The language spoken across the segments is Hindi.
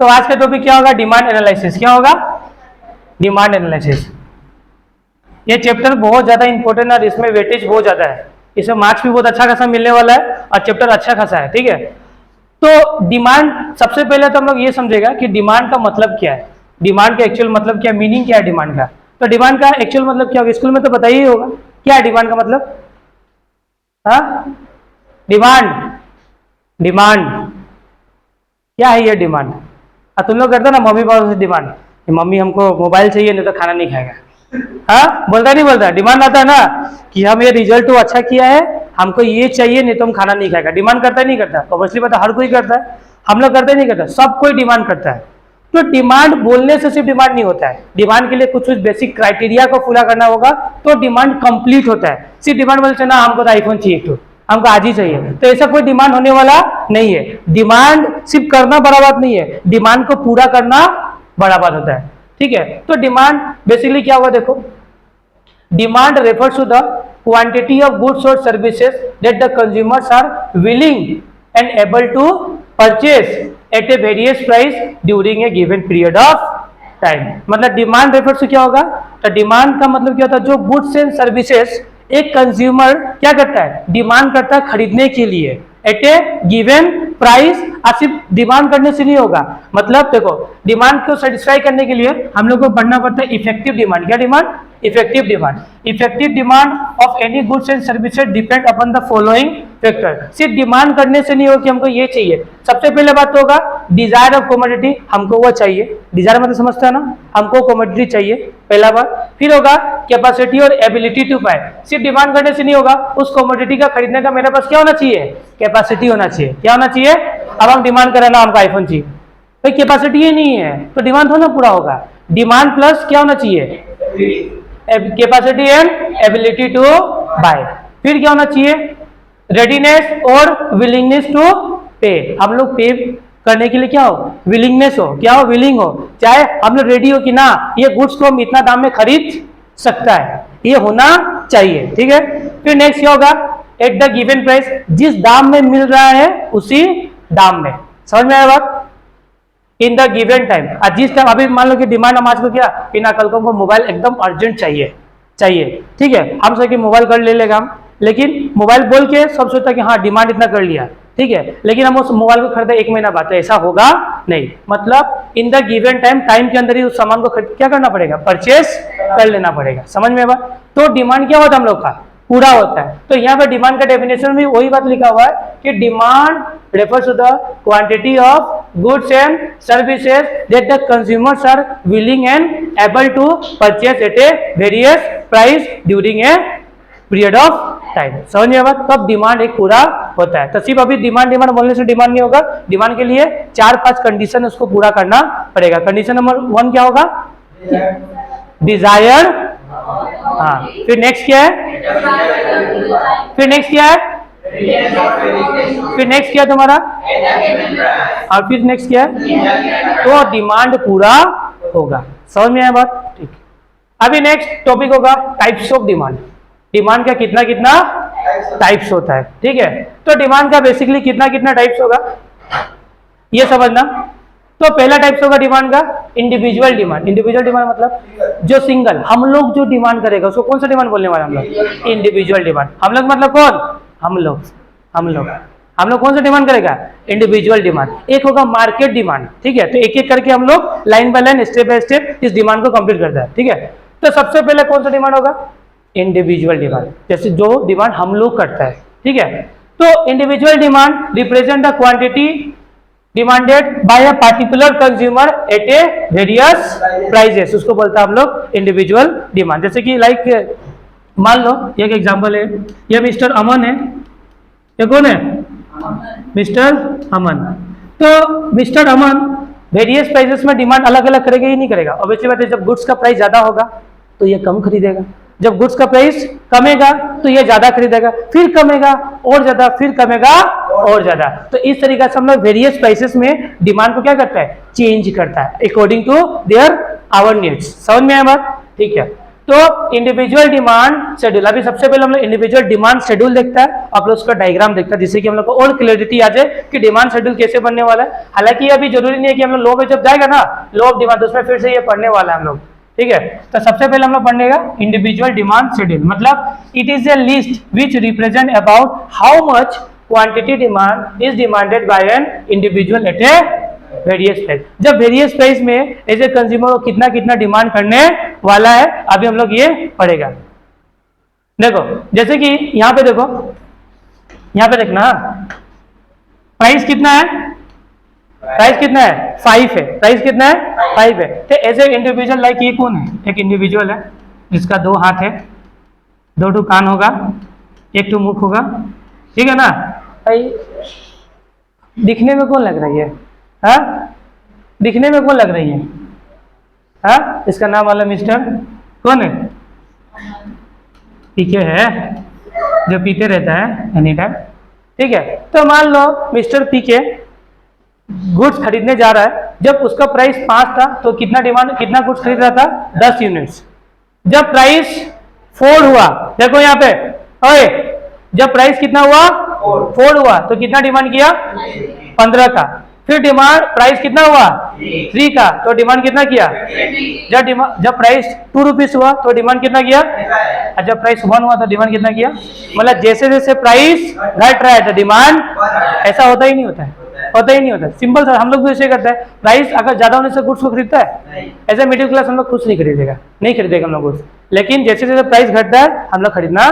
तो आज का टॉपिक क्या होगा? Demand analysis. क्या होगा? Demand analysis. ये चैप्टर बहुत ज्यादा इंपॉर्टेंट है और इसमें वेटेज बहुत ज्यादा है, इसमें मार्क्स भी बहुत अच्छा खासा मिलने वाला है और चैप्टर अच्छा खासा है। ठीक है, तो डिमांड, सबसे पहले तो हम लोग ये समझेगा कि डिमांड का मतलब क्या है, डिमांड का एक्चुअल मतलब क्या, मीनिंग क्या है डिमांड का। तो डिमांड का एक्चुअल मतलब क्या होगा, स्कूल में तो बताइए ही होगा, क्या है डिमांड का मतलब? हाँ, डिमांड, डिमांड क्या है? ये डिमांड तुम लोग करते ना मम्मी पापा से डिमांड, मम्मी हमको मोबाइल चाहिए नहीं तो खाना नहीं खाएगा। हाँ, बोलता नहीं बोलता? डिमांड आता है ना कि हम ये रिजल्ट तो अच्छा किया है, हमको ये चाहिए नहीं तो हम खाना नहीं खाएगा। डिमांड करता नहीं करता? ऑब्वियसली बात है, हर कोई करता है, हम लोग करते नहीं करता, सब कोई डिमांड करता है। तो डिमांड बोलने से सिर्फ डिमांड नहीं होता है, डिमांड के लिए कुछ कुछ बेसिक क्राइटेरिया को पूरा करना होगा तो डिमांड कंप्लीट होता है। सिर्फ डिमांड बोलते ना हमको तो आईफोन चाहिए, तो हमको आज ही चाहिए, तो ऐसा कोई डिमांड होने वाला नहीं है। डिमांड सिर्फ करना बड़ा बात नहीं है, डिमांड को पूरा करना बड़ा बात होता है। ठीक है, तो डिमांड बेसिकली क्या हुआ देखो, demand refers to the quantity of goods और services that the consumers are willing and able to purchase at a various price during a given period of time. मतलब डिमांड रेफर्स टू क्या होगा, तो डिमांड का मतलब क्या होता है, जो गुड्स एंड सर्विसेज एक कंज्यूमर क्या करता है, डिमांड करता है खरीदने के लिए एट ए गिवन प्राइस। सिर्फ डिमांड करने से नहीं होगा, मतलब देखो डिमांड को सेटिस्फाई करने के लिए हम लोग को पढ़ना पड़ता है इफेक्टिव डिमांड। क्या demand? Effective demand. Effective demand of any goods and services depend upon the following factor. सिर्फ डिमांड करने से नहीं हो कि हमको ये चाहिए। सबसे पहले बात तो होगा डिजायर ऑफ कमोडिटी, हमको वो चाहिए, डिजायर मतलब समझता है ना, हमको कमोडिटी चाहिए, पहला बात। फिर होगा कैपेसिटी और एबिलिटी टू बाय, सिर्फ डिमांड करने से नहीं होगा, उस कमोडिटी का खरीदने का मेरे पास क्या होना चाहिए, कैपेसिटी होना चाहिए। क्या होना चाहिए? अब हम डिमांड करें ना हमको आईफोन चाहिए, भाई कैपेसिटी ही नहीं है तो डिमांड थोड़ा ना पूरा होगा। डिमांड प्लस क्या होना चाहिए, capacity and ability to buy. फिर क्या होना चाहिए, रेडीनेस और विलिंगनेस टू पे, हम लोग पे करने के लिए क्या हो, विलिंगनेस हो, क्या हो, विलिंग हो, चाहे हम लोग रेडी हो कि ना ये गुड्स को हम इतना दाम में खरीद सकता है, ये होना चाहिए। ठीक है, फिर नेक्स्ट क्या होगा, एट द गिवन प्राइस, जिस दाम में मिल रहा है उसी दाम में। समझ में आया बात? इन द गिवन टाइम, जिस टाइम, अभी मान लो कि डिमांड हम आज को क्या कि ना कल को हमको मोबाइल एकदम अर्जेंट चाहिए, ठीक है, हम सोचे कि मोबाइल कर ले लेगा हम, लेकिन मोबाइल बोल के सब सोचता कि हाँ डिमांड इतना कर लिया, ठीक है, लेकिन हम उस मोबाइल को खरीदा 1 महीना बाद, तो ऐसा होगा नहीं। मतलब in the given time, time के अंदर ही उस सामान को क्या करना पड़ेगा, परचेस कर लेना पड़ेगा। समझ में बात? तो डिमांड क्या होता है हम लोग का, पूरा होता है। तो यहाँ पे डिमांड का डेफिनेशन में वही बात लिखा हुआ है कि demand refers to the quantity of goods and services that the consumers are willing and able to purchase at a various price during a period of time। समझ में बात? तब डिमांड एक पूरा होता है। तो सिर्फ अभी डिमांड बोलने से डिमांड नहीं होगा, डिमांड के लिए 4-5 कंडीशन उसको पूरा करना पड़ेगा। कंडीशन नंबर 1 क्या होगा, डिजायर। हाँ, फिर नेक्स्ट क्या है, फिर नेक्स्ट क्या है, फिर नेक्स्ट क्या है तुम्हारा, और फिर नेक्स्ट क्या है, तो डिमांड पूरा होगा। समझ में आया बात? ठीक। अभी नेक्स्ट टॉपिक होगा टाइप्स ऑफ डिमांड। डिमांड का कितना कितना टाइप्स होता है, ठीक है। तो डिमांड का बेसिकली कितना कितना टाइप्स होगा ये समझना। तो पहला टाइप्स होगा डिमांड का इंडिविजुअल डिमांड। इंडिविजुअल डिमांड मतलब जो सिंगल, हम लोग जो डिमांड करेगा उसको कौन सा डिमांड बोलने वाले हम लोग, इंडिविजुअल डिमांड। हम लोग मतलब कौन, हम लोग कौन सा डिमांड करेगा, इंडिविजुअल डिमांड। एक होगा मार्केट डिमांड, ठीक है, तो एक एक करके हम लोग line by line step by step इस डिमांड को कंप्लीट करता है, ठीक है। तो सबसे पहले कौन सा डिमांड होगा, इंडिविजुअल डिमांड, जैसे जो डिमांड हम लोग करता है, ठीक है। तो individual demand represent the quantity demanded by a particular consumer at a various prices, उसको बोलता है हम लोग इंडिविजुअल डिमांड। जैसे कि लाइक मान लो एक एग्जांपल है, ये मिस्टर अमन है, ये कौन है, मिस्टर अमन। तो मिस्टर अमन वेरियस प्राइसेस में डिमांड अलग अलग करेगा ही नहीं करेगा। ऑब्वियसली बात है, जब गुड्स का प्राइस ज्यादा होगा तो ये कम खरीदेगा, जब गुड्स का प्राइस कमेगा तो ये ज्यादा खरीदेगा, फिर कमेगा और ज्यादा, फिर कमेगा और ज्यादा। तो इस तरीके से हम लोग वेरियस प्राइसेस में डिमांड को क्या करता है, चेंज करता है according to their our needs. समझ में आया बात? ठीक है। तो इंडिविजुअल डिमांड शेड्यूल, अभी सबसे पहले हम लोग इंडिविजुअल डिमांड शेड्यूल देखता है, आप लोग उसका डायग्राम देखता है, जिससे कि हम लोग को और क्लियरिटी आ जाए कि डिमांड शेड्यूल कैसे बनने वाला है। हालांकि अभी जरूरी नहीं है कि हम लोग लो पे जब जाएगा ना, लो ऑफ डिमांड, तो उसमें फिर से ये पढ़ने वाला है हम लोग, ठीक है। तो सबसे पहले हम लोग पढ़नेगा इंडिविजुअल डिमांड शेड्यूल, मतलब it is a list which represent about how much quantity demand is demanded by an individual eight a various price. जब वेरियस प्राइस में एज ए कंज्यूमर कितना कितना डिमांड करने वाला है, अभी हम लोग ये पढ़ेगा। देखो जैसे कि यहाँ पे देखो, यहाँ पे देखना प्राइस कितना है, प्राइस कितना है 5 है, प्राइस कितना है 5 है। तो एज ए इंडिविजुअल लाइक ये कौन है, एक इंडिविजुअल है जिसका 2 हाथ है, 2 कान होगा, 1 मुख होगा, ठीक है ना भाई। दिखने में कौन लग रही है, हाँ दिखने में कौन लग रही है, हाँ इसका नाम वाला मिस्टर कौन है, पीके है, जो पीते रहता है एनी टाइम, ठीक है। तो मान लो मिस्टर पीके गुड्स खरीदने जा रहा है, जब उसका प्राइस 5 था तो कितना डिमांड, कितना गुड्स खरीद रहा था 10 यूनिट्स। जब प्राइस 4 हुआ, देखो यहाँ पे ओए, जब प्राइस कितना हुआ 4 हुआ तो कितना डिमांड किया 15 का। फिर डिमांड प्राइस कितना हुआ 3 का, तो डिमांड कितना किया, जब प्राइस 2 रुपीज हुआ तो डिमांड कितना किया, और जब प्राइस 1 हुआ तो डिमांड कितना किया। मतलब जैसे जैसे प्राइस घट रहा है तो डिमांड, ऐसा होता ही नहीं होता है, होता ही नहीं होता। सिंपल सर, हम लोग भी ऐसे करते हैं, प्राइस अगर ज्यादा होने से गुड्स को खरीदता है, ऐसे मिडिल क्लास हम लोग कुछ नहीं खरीदेगा, नहीं खरीदेगा हम लोग गुड्स, लेकिन जैसे जैसे प्राइस घटता है हम लोग खरीदना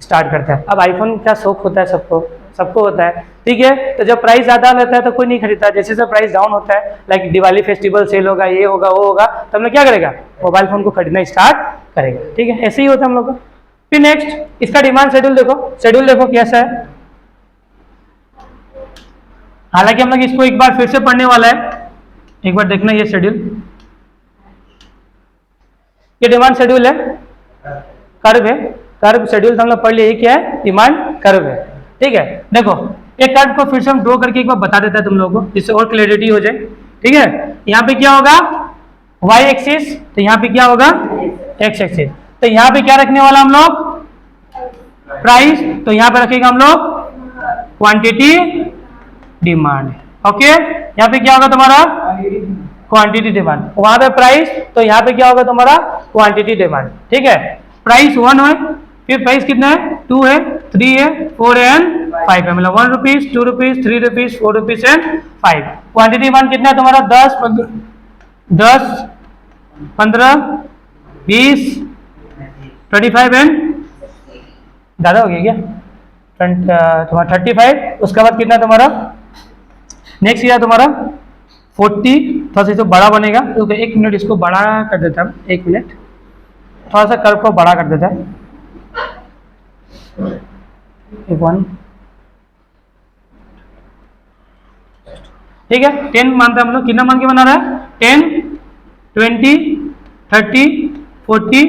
स्टार्ट करते हैं। अब आईफोन का शौक होता है सबको, सबको होता है, ठीक है। तो जब प्राइस ज्यादा रहता है तो कोई नहीं खरीदता, जैसे जैसे प्राइस डाउन होता है, लाइक दिवाली फेस्टिवल सेल होगा, ये होगा वो होगा, तो हम लोग क्या करेगा, मोबाइल फोन को खरीदना स्टार्ट करेगा, ठीक है। ऐसे ही होता है हम लोग का। फिर नेक्स्ट इसका डिमांड शेड्यूल देखो, शेड्यूल देखो कैसा है। हालांकि हम लोग इसको एक बार फिर से पढ़ने वाला है, एक बार देखना ये शेड्यूल, ये डिमांड शेड्यूल है, कर्व है, कर्व शेड्यूल हम लोग पढ़ लिए, क्या है डिमांड कर्व है, ठीक है। देखो एक कर्व को फिर से हम ड्रॉ करके एक बार बता देता है तुम लोगों को, जिससे और क्लैरिटी हो जाए, ठीक है। यहाँ पे क्या होगा y एक्सिस, तो यहाँ पे क्या होगा x एक्सिस, तो यहाँ पे क्या रखने वाला हम लोग प्राइस, तो यहाँ पे रखेगा हम लोग क्वांटिटी डिमांड, ओके। यहाँ पे क्या होगा तुम्हारा क्वांटिटी डिमांड, वहां पे प्राइस, तो यहाँ पे क्या होगा तुम्हारा क्वांटिटी डिमांड, ठीक है। प्राइस 1 है, फिर प्राइस कितना है 2 है, 3 है, 4 है एंड 5 है, मतलब 1 rupees, 2 rupees, 3 rupees, 4 rupees and 5। Quantity demand कितना है तुम्हारा 10, 15, 20, 25 एंड ज्यादा हो गया क्या, तुम्हारा 35। उसके बाद कितना तुम्हारा नेक्स्ट ईयर तुम्हारा 40, थोड़ा सा तो बड़ा बनेगा, क्योंकि 1 मिनट इसको बड़ा कर देता हूँ, 1 मिनट थोड़ा सा कर्व को बड़ा कर देता है, 1, ठीक है। 10 मानते हम लोग, कितना मान के बना रहा है 10, 20, 30, 40,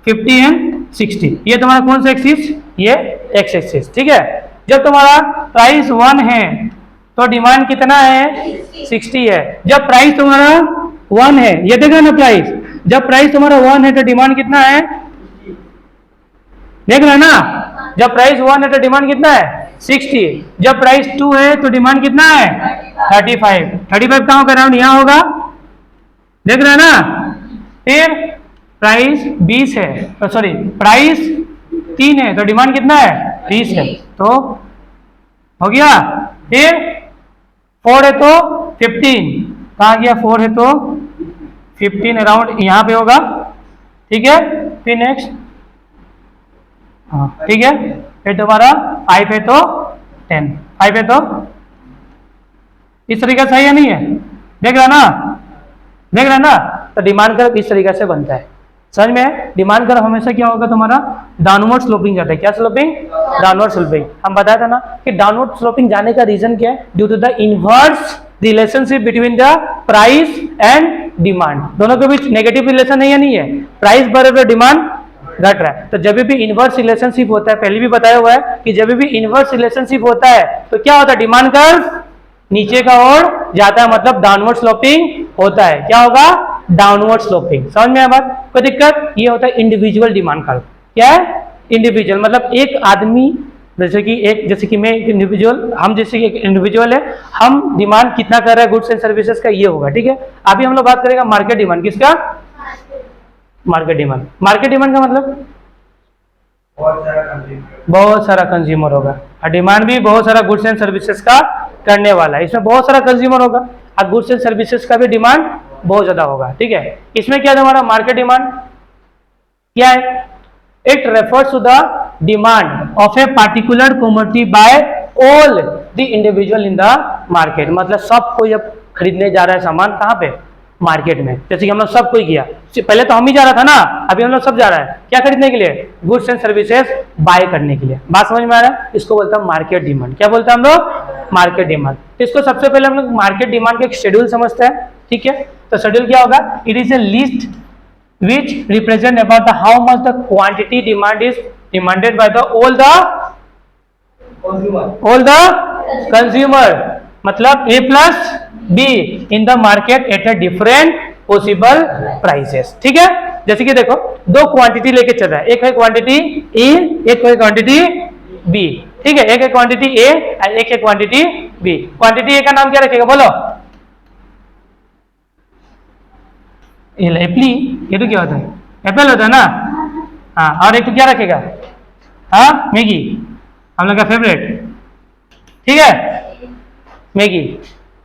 50 एंड 60। ये तुम्हारा कौन सा एक्सिस, ये एक्स एक्सिस, ठीक है। जब तुम्हारा प्राइस 1 है तो डिमांड कितना है 60 है। जब प्राइस तुम्हारा 1 है, ये देखा ना प्राइस, जब प्राइस तुम्हारा 1 है तो डिमांड कितना है, देख रहे ना, जब प्राइस 1 है तो डिमांड कितना है 60। जब प्राइस 2 है तो डिमांड कितना है 35। 35 कहाँ का राउंड यहाँ होगा, देख रहे ना। फिर प्राइस 20 है, सॉरी प्राइस 3 है तो डिमांड कितना है 30 है, तो हो गया। फिर 4 है तो 15, कहाँ गया 4 है तो 15 अराउंड यहाँ पे होगा, ठीक है। फिर नेक्स्ट, हाँ ठीक है। फिर तुम्हारा 5 है तो 10, 5 है तो इस तरीके से है या नहीं है, देख रहा ना, देख रहा ना। तो डिमांड कर्व इस तरीके से बनता है, समझ में। डिमांड कर्व हमेशा क्या होगा तुम्हारा डाउनवर्ड स्लोपिंग जाता है, क्या स्लोपिंग, डाउनवर्ड स्लोपिंग। हम बताया था ना कि डाउनवर्ड स्लोपिंग जाने का रीजन क्या है, due to the inverse relationship between the price and demand, दोनों के बीच नेगेटिव रिलेशन है या नहीं है, प्राइस बढ़ रहा है डिमांड घट रहा है। तो जब भी इनवर्स रिलेशनशिप होता है, पहले भी बताया हुआ है कि जब भी इनवर्स रिलेशनशिप होता है तो क्या होता है, डिमांड कर्व नीचे का ओर जाता है, मतलब डाउनवर्ड स्लोपिंग होता है। क्या होगा, डाउनवर्ड स्लोपिंग। समझ में आया बात? कोई दिक्कत? ये होता है इंडिविजुअल डिमांड कर्व। क्या है? इंडिविजुअल मतलब एक आदमी, जैसे कि मैं एक इंडिविजुअल, हम जैसे कि एक इंडिविजुअल है, हम डिमांड कितना कर रहे हैं गुड्स एंड सर्विसेज का, ये होगा। ठीक है, अभी हम लोग बात करेंगे मार्केट डिमांड। किसका? Market demand. मार्केट डिमांड का मतलब बहुत सारा कंज्यूमर होगा, और डिमांड भी बहुत सारा गुड्स एंड सर्विसेज का करने वाला है। इसमें बहुत सारा कंज्यूमर होगा और गुड्स एंड सर्विसेज का भी डिमांड बहुत ज्यादा होगा। ठीक है, इसमें क्या है हमारा मार्केट डिमांड? क्या है? It refers to the demand of a particular commodity by all the individual in the market. मतलब सब कोई अब खरीदने जा रहा है सामान, कहाँ पे? मार्केट में। जैसे कि हम लोग सब कोई किया, पहले तो हम ही जा रहा था ना, अभी हम लोग सब जा रहा है क्या खरीदने के लिए? गुड्स एंड सर्विसेज बाय करने के लिए। बात समझ में आ रहा है? इसको बोलता है मार्केट डिमांड। क्या बोलते हैं हम लोग? Market demand. तो इसको सबसे पहले हम लोग मार्केट डिमांड का एक शेड्यूल समझते हैं। ठीक है, तो शेड्यूल क्या होगा? It is a list which represent about the how much the quantity demand is demanded by the all the consumer, मतलब A plus B in the market at a different possible prices। ठीक है, जैसे कि देखो दो क्वांटिटी लेके चल रहा है, एक है क्वांटिटी A, एक है क्वांटिटी B। ठीक है, एक है क्वांटिटी A और एक है क्वांटिटी B। क्वांटिटी A का नाम क्या रखेगा बोलो? एप्पली, ये तो क्या होता है? एप्पल होता है ना। हाँ, और एक तो क्या रखेगा? हाँ, मैगी, हम लोग का फेवरेट। ठीक है, मैगी,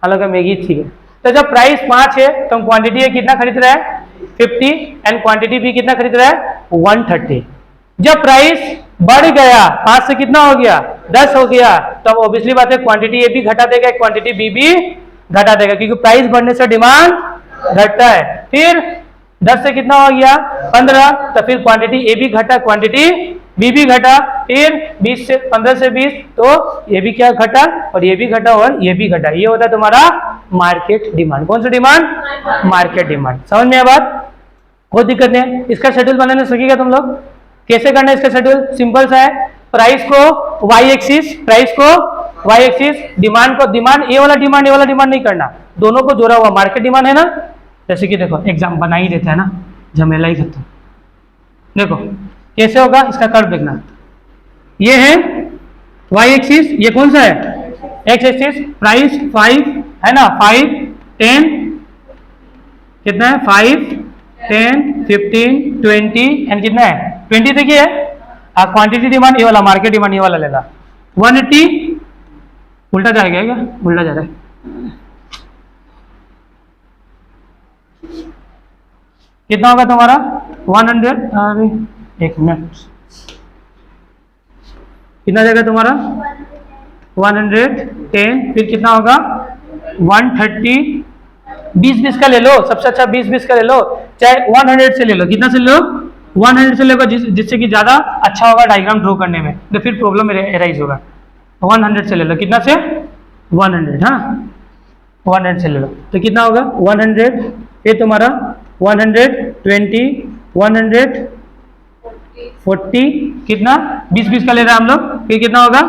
हम लोग का मैगी। ठीक है, तो जब प्राइस 5 है तो हम क्वांटिटी ए कितना खरीद रहा है? 50, एंड क्वांटिटी बी कितना खरीद रहा है? 130। जब प्राइस बढ़ गया 5 से कितना हो गया? 10 हो गया, तो अब ऑब्वियसली बात है क्वांटिटी ए भी घटा देगा, क्वांटिटी बी भी घटा देगा, क्योंकि प्राइस बढ़ने से डिमांड घटता है। फिर 10 से कितना हो गया? 15, तो फिर क्वांटिटी ए भी घटा, क्वांटिटी बी भी घटा। फिर 20 से 15 से 20, तो ये भी क्या घटा और ये भी घटा और ये भी घटा। ये होता है तुम्हारा मार्केट डिमांड। कौन सा डिमांड? Market demand. समझ में आया बात? कोई दिक्कत नहीं है। इसका शेड्यूल बनाने सकेगा तुम लोग? कैसे करना है इसका शेड्यूल? सिंपल सा है, प्राइस को वाई एक्सिस, प्राइस को वाई एक्सिस, डिमांड को डिमांड, ये वाला डिमांड, ये वाला डिमांड नहीं करना, दोनों को जोड़ा हुआ मार्केट डिमांड है ना। जैसे कि देखो एग्जाम बना ही देता है ना, झमेला ही खत्म। देखो कैसे होगा, इसका कर्व देखना। ये है वाई एक्सिस, ये कौन सा है? X axis. प्राइस 5 है ना, 5, 10, कितना है? 5, 10, 15, 20 एंड कितना है? 20 देखिए। क्वांटिटी डिमांड ये वाला, मार्केट डिमांड ये वाला लेना। 180 उल्टा जाएगा क्या? उल्टा जा रहा है। कितना होगा तुम्हारा? 100। अरे एक मिनट, कितना जाएगा तुम्हारा? 110। फिर कितना होगा? 130। 20-20 का ले लो, सबसे अच्छा 20-20 का ले लो, चाहे 100 से ले लो। कितना से ले लो? 100 से लेगा, जिससे कि ज्यादा अच्छा होगा डायग्राम ड्रॉ करने में, तो फिर प्रॉब्लम एराइज होगा। 100 से ले लो। कितना से? 100। हाँ, 100 से ले लो, तो कितना होगा? 100। फिर तुम्हारा 120, 140, कितना? 20-20 का ले रहे हैं हम लोग। फिर कितना होगा?